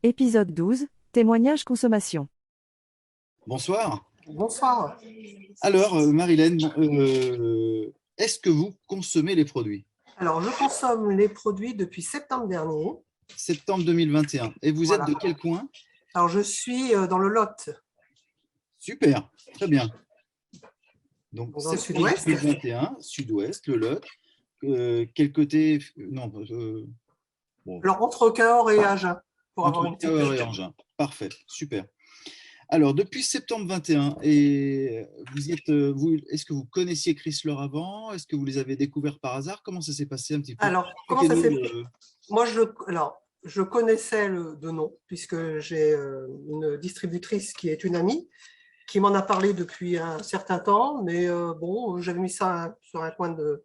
Épisode 12. Témoignage consommation. Bonsoir. Bonsoir. Alors, Marilène, est-ce que vous consommez les produits? Alors, je consomme les produits depuis septembre dernier. Septembre 2021. Et vous êtes Voilà. de quel coin? Alors, je suis dans le Lot, Super, très bien. Donc, dans le septembre sud-ouest. 2021, sud-ouest, le Lot. Quel côté? Non, bon, Alors, entre Cahors et Agen, pour avoir entre une petite Cahors et idée. Engin. Parfait, super. Alors, depuis septembre 21, et vous êtes, est-ce que vous connaissiez Chrysler avant? Est-ce que vous les avez découverts par hasard? Comment ça s'est passé un petit peu? Alors, comment ça s'est Expliquez-nous fait? Moi, je connaissais de nom, puisque j'ai une distributrice qui est une amie, qui m'en a parlé depuis un certain temps, mais bon, j'avais mis ça sur un coin de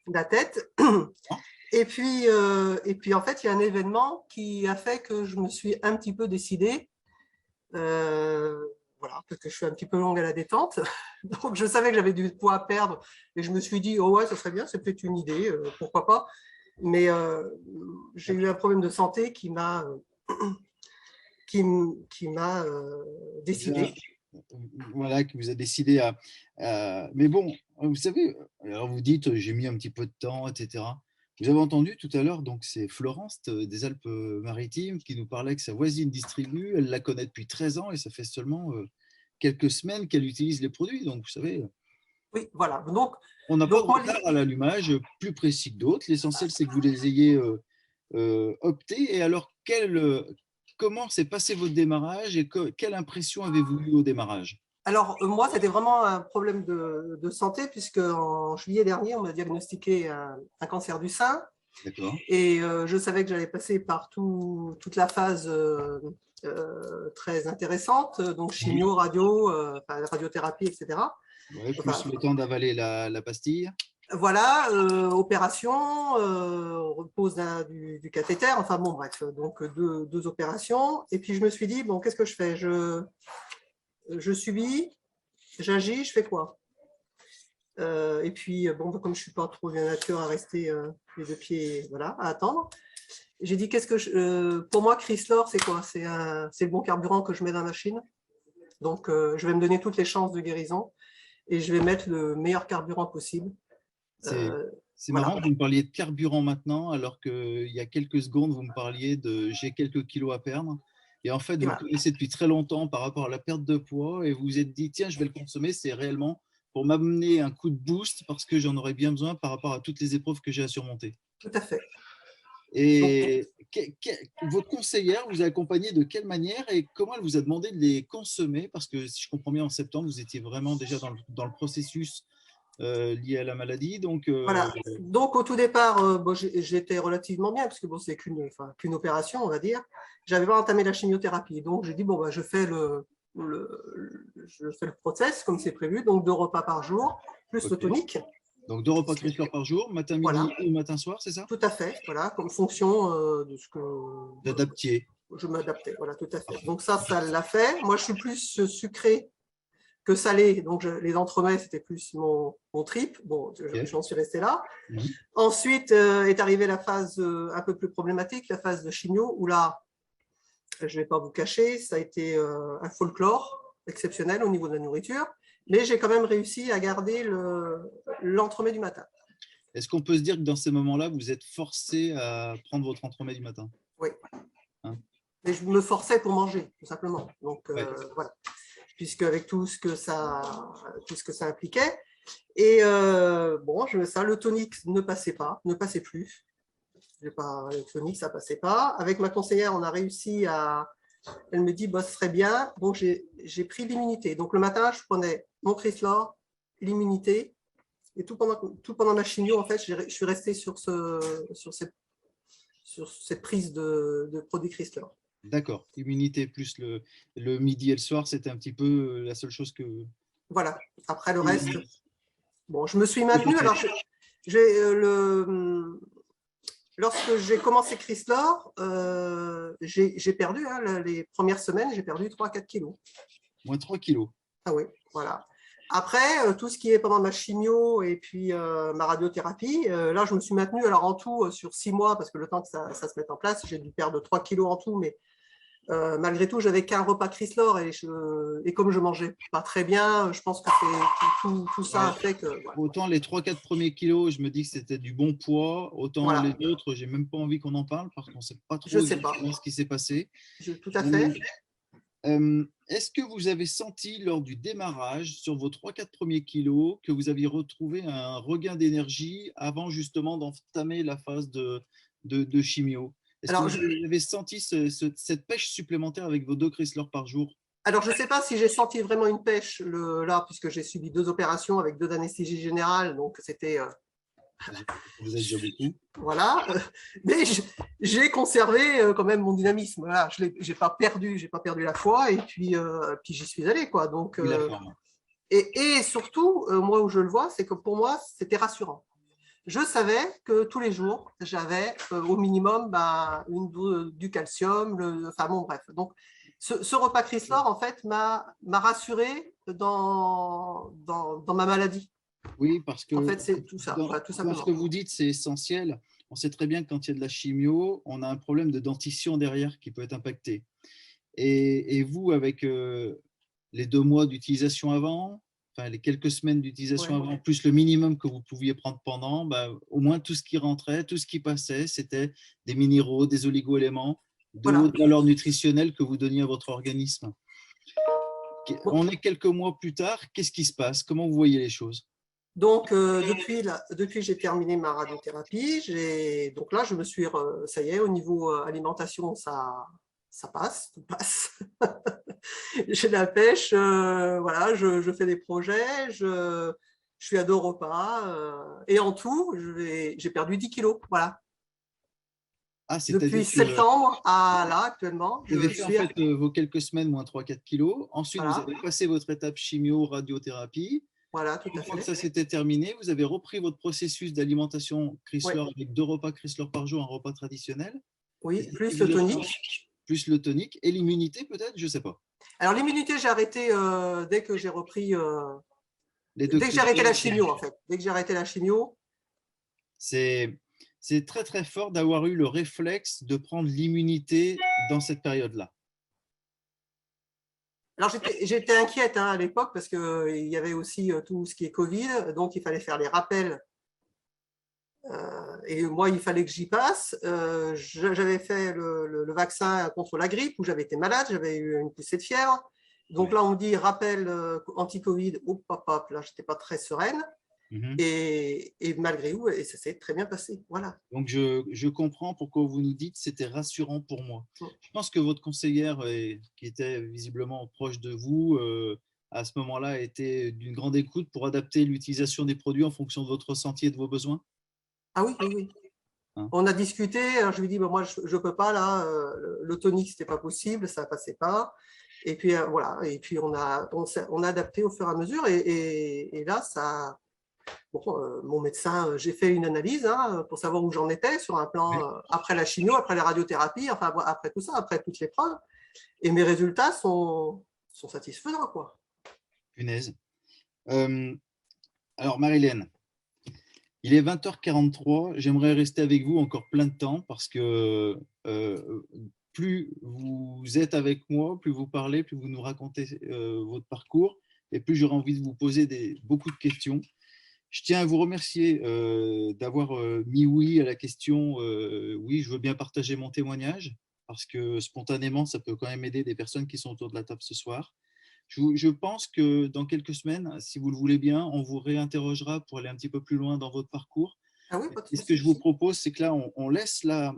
la tête. Et puis, en fait, il y a un événement qui a fait que je me suis un petit peu décidée. Voilà, parce que je suis un petit peu longue à la détente. Donc, je savais que j'avais du poids à perdre. Et je me suis dit, oh ouais, ça serait bien, c'est peut-être une idée, pourquoi pas. Mais j'ai eu un problème de santé qui m'a décidé. Voilà, que vous avez décidé Mais bon, vous savez, alors vous dites, j'ai mis un petit peu de temps, etc. Vous avez entendu tout à l'heure, donc c'est Florence des Alpes-Maritimes qui nous parlait que sa voisine distribue, elle la connaît depuis 13 ans et ça fait seulement quelques semaines qu'elle utilise les produits. Donc, vous savez, Oui, voilà. Donc on n'a pas de moi, retard à l'allumage plus précis que d'autres. L'essentiel, c'est que vous les ayez optés. Et alors, comment s'est passé votre démarrage et quelle impression avez-vous eue au démarrage? alors, moi, c'était vraiment un problème de santé, puisque en juillet dernier, on m'a diagnostiqué un cancer du sein. D'accord. Et je savais que j'allais passer par toute la phase très intéressante, donc chimio, radio, radiothérapie, etc. Ouais, plus le temps d'avaler la pastille. Voilà, opération, repose du cathéter, enfin bon, bref, donc deux opérations. Et puis je me suis dit, bon, qu'est-ce que je fais? Je subis, j'agis, je fais quoi? Et puis, bon, comme je ne suis pas trop bien nature à rester les deux pieds, voilà, à attendre, j'ai dit, pour moi, Chrysler, c'est quoi? C'est le bon carburant que je mets dans la machine. Donc, je vais me donner toutes les chances de guérison et je vais mettre le meilleur carburant possible. C'est Voilà. marrant que vous me parliez de carburant maintenant, alors qu'il y a quelques secondes, vous me parliez de j'ai quelques kilos à perdre. Et en fait, vous le connaissez depuis très longtemps par rapport à la perte de poids et vous vous êtes dit, tiens, je vais le consommer, c'est réellement pour m'amener un coup de boost parce que j'en aurais bien besoin par rapport à toutes les épreuves que j'ai à surmonter. Tout à fait. Et votre conseillère vous a accompagné de quelle manière et comment elle vous a demandé de les consommer? Parce que si je comprends bien, en septembre, vous étiez vraiment déjà dans le processus lié à la maladie. Donc, voilà. Donc, au tout départ, bon, j'étais relativement bien, parce que bon, c'est qu'une opération, on va dire. Je n'avais pas entamé la chimiothérapie. Donc, j'ai dit, bon, bah, je fais le process comme c'est prévu, donc 2 repas par jour, plus le tonique. Donc 2 repas Chrysler par jour, matin, midi voilà. et matin, soir, c'est ça? Tout à fait, voilà, comme fonction de ce que d'adapter. Je m'adaptais, voilà, tout à fait. Donc ça l'a fait. Moi, je suis plus sucré que salé, donc les entremets, c'était plus mon trip. Bon, j'en suis resté là. Ensuite est arrivée la phase un peu plus problématique, la phase de chimio, où là, je ne vais pas vous cacher, ça a été un folklore exceptionnel au niveau de la nourriture, mais j'ai quand même réussi à garder l'entremet du matin. Est-ce qu'on peut se dire que dans ces moments-là, vous êtes forcé à prendre votre entremet du matin? Oui. Mais je me forçais pour manger, tout simplement. Donc, voilà. Puisque avec tout ce que ça impliquait. Et bon, le tonique ne passait plus. Le tonique, ça passait pas. Avec ma conseillère, on a réussi à. Elle me dit, bah, ce serait bien. Donc, j'ai pris l'immunité. Donc, le matin, je prenais mon Chrysler, l'immunité. Et tout pendant ma chimio, en fait, je suis resté sur cette prise de produit Chrysler. D'accord. Immunité plus le midi et le soir, c'était un petit peu la seule chose que… Voilà. Après, le reste… Bon, je me suis maintenue. Alors, lorsque j'ai commencé Chrysler, j'ai perdu, les premières semaines, j'ai perdu 3-4 kilos. Moins 3 kilos. Ah oui, voilà. Après, tout ce qui est pendant ma chimio et puis ma radiothérapie, là, je me suis maintenue alors en tout sur 6 mois, parce que le temps que ça se mette en place, j'ai dû perdre 3 kilos en tout, mais malgré tout, j'avais qu'un repas Chrysler et comme je mangeais pas très bien, je pense que tout ça a fait que… Voilà. Autant les 3-4 premiers kilos, je me dis que c'était du bon poids, autant Voilà. les autres, j'ai même pas envie qu'on en parle parce qu'on ne sait pas Je trop sais pas. exactement ce qui s'est passé. Tout à fait. Est-ce que vous avez senti lors du démarrage, sur vos 3-4 premiers kilos, que vous aviez retrouvé un regain d'énergie avant justement d'entamer la phase de chimio? Est-ce que Alors, vous avez senti cette pêche supplémentaire avec vos 2 Chrysler par jour? Alors, je ne sais pas si j'ai senti vraiment une pêche là, puisque j'ai subi 2 opérations avec 2 anesthésies générales, donc c'était… Vous avez déjà beaucoup. Voilà, mais j'ai conservé quand même mon dynamisme. Voilà, je n'ai pas perdu la foi, et puis j'y suis allé, quoi. Donc, et surtout, moi où je le vois, c'est que pour moi, c'était rassurant. Je savais que tous les jours, j'avais au minimum du calcium, enfin bon, bref. Donc, ce repas Chrysler, en fait, m'a rassuré dans ma maladie. Oui, parce que en fait, c'est tout ça, tout dans simplement. ce que vous dites, c'est essentiel. On sait très bien que quand il y a de la chimio, on a un problème de dentition derrière qui peut être impacté. Et vous, avec les 2 mois d'utilisation avant, enfin les quelques semaines d'utilisation avant, plus le minimum que vous pouviez prendre pendant, au moins tout ce qui rentrait, tout ce qui passait, c'était des minéraux, des oligo-éléments, de haute valeur nutritionnelle que vous donniez à votre organisme. On est quelques mois plus tard, qu'est-ce qui se passe? Comment vous voyez les choses? Donc, depuis que j'ai terminé ma radiothérapie, donc là, je me suis… ça y est, au niveau alimentation, ça passe, tout passe. J'ai de la pêche, voilà, je fais des projets, je suis à 2 repas, et en tout, j'ai perdu 10 kilos, voilà. Ah, depuis septembre à là, actuellement. Vous avez fait en fait vos quelques semaines, moins 3-4 kilos. Ensuite, Voilà. vous avez passé votre étape chimio, radiothérapie. Voilà, tout à Une fois fait. que ça s'était terminé, vous avez repris votre processus d'alimentation Chrysler avec 2 repas Chrysler par jour, un repas traditionnel. Oui, plus le tonique. Plus le tonique. Et l'immunité, peut-être? Je ne sais pas. Alors, l'immunité, j'ai arrêté dès que j'ai repris… dès que j'ai arrêté la chimio, en fait. Dès que j'ai arrêté la chimio. C'est très, très fort d'avoir eu le réflexe de prendre l'immunité dans cette période-là. Alors, j'étais inquiète à l'époque parce qu'il y avait aussi tout ce qui est Covid, donc il fallait faire les rappels. Et moi, il fallait que j'y passe. J'avais fait le vaccin contre la grippe où j'avais été malade, j'avais eu une poussée de fièvre. Donc là, on me dit rappel anti-Covid, hop, hop, hop, là, je n'étais pas très sereine. Et malgré tout, et ça s'est très bien passé. Voilà. Donc, je comprends pourquoi vous nous dites c'était rassurant pour moi. Je pense que votre conseillère, qui était visiblement proche de vous, à ce moment-là, a été d'une grande écoute pour adapter l'utilisation des produits en fonction de votre ressenti et de vos besoins. Ah oui, oui, oui. On a discuté, alors je lui ai dit, moi, je ne peux pas, là, le tonique, ce n'était pas possible, ça ne passait pas. Et puis, voilà, et puis on a adapté au fur et à mesure, et là, ça… Bon, mon médecin, j'ai fait une analyse pour savoir où j'en étais sur un plan après la chimio, après la radiothérapie, enfin après tout ça, après toutes les preuves. Et mes résultats sont satisfaisants, quoi. Punaise. Alors, Marilène, il est 20h43. J'aimerais rester avec vous encore plein de temps parce que plus vous êtes avec moi, plus vous parlez, plus vous nous racontez votre parcours et plus j'aurai envie de vous poser beaucoup de questions. Je tiens à vous remercier d'avoir mis oui à la question oui, je veux bien partager mon témoignage parce que spontanément, ça peut quand même aider des personnes qui sont autour de la table ce soir. Je pense que dans quelques semaines, si vous le voulez bien, on vous réinterrogera pour aller un petit peu plus loin dans votre parcours. Ah oui, et ce que je vous propose, c'est que là, on laisse la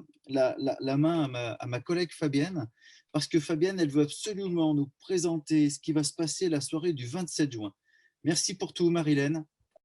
main à ma collègue Fabienne parce que Fabienne, elle veut absolument nous présenter ce qui va se passer la soirée du 27 juin. Merci pour tout, Marilène.